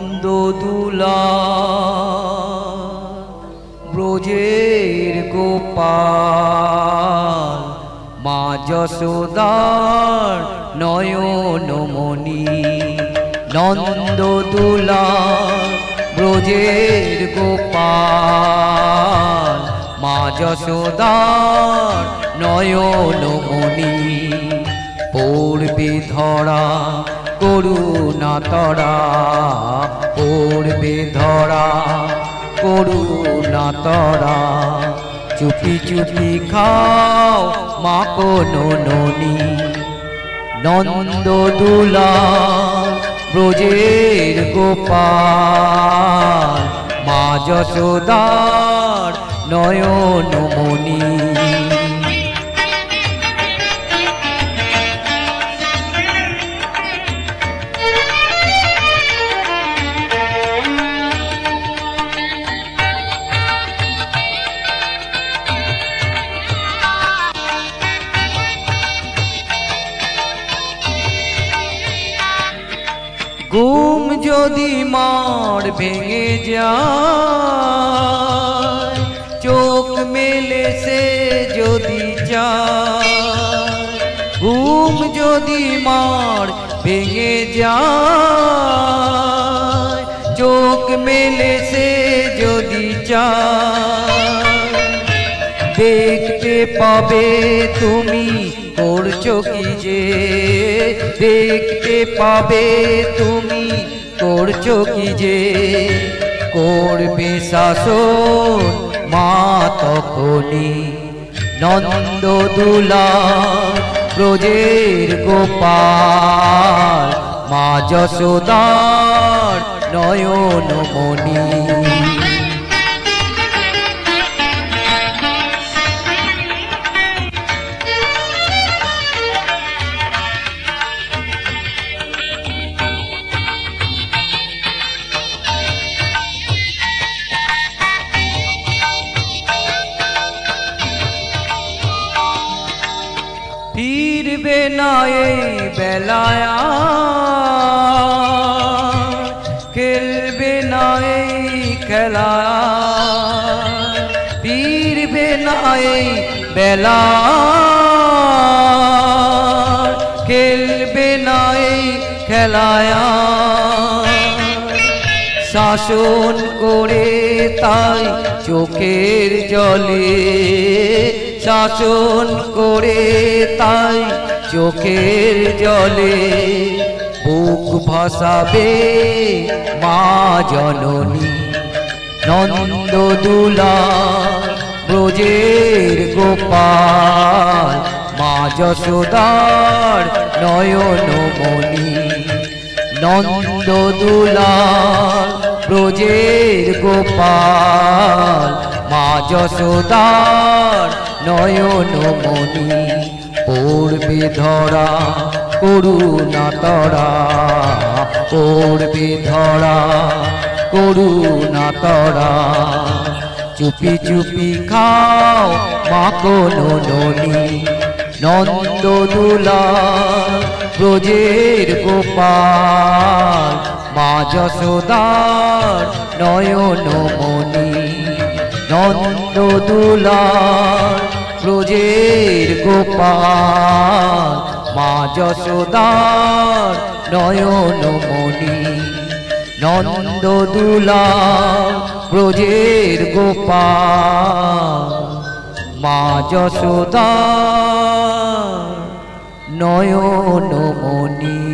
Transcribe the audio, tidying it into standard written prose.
নন্দদুলা ব্রজের গোপাল মা যশোদার নয়নমণি। নন্দদুলা ব্রজের গোপাল মা যশোদার নয়নমণি। পড়বে ধরা করুণা তরা, পড়বে ধরা করুণা তরা। চুপি চুপি খাও মা কোনো ননি। নন্দদুলা ব্রজের গোপাল মা যশোদার নয়নমণি। ঘুম যদি মার ভেঙে যায়, চোখ মেলে সে যদি চায়। ঘুম যদি মার ভেঙে যায়, চোখ মেলে সে যদি চায়। দেখতে পাবে তুমি করছো কি যে, দেখতে পাবে তুমি করছো কি যে। করবে শাসন মা তখনি। নন্দদুলা ব্রজের গোপাল মা যশোদার নয়নমণি। ফিরবে না এই বেলায়, খেলবে না এই খেলা। ফিরবে না এই বেলা, খেলবে না এই খেলায়। শাসন করে তাই চোখের জলে, শাসন করে তাই চোখের জলে। বুক ভাসাবে মা জননী। নন্দদুলা ব্রজের গোপাল মা যশোদার নয়নমণি। নন্দদুলা ব্রজের গোপাল মা যশোদার নয়নমণি। পড়বে ধরা করুণা তরা, পড়বে ধরা করুণা তরা। চুপি চুপি খাও মা কোনো ননি। নন্দদুলা ব্রজের গোপাল মা যশোদার নয়নমণি। নন্দদুলা ব্রজের গোপাল মা যশোদার নয়নমণি। নন্দদুলা ব্রজের গোপাল মা যশোদার নয়নমণি।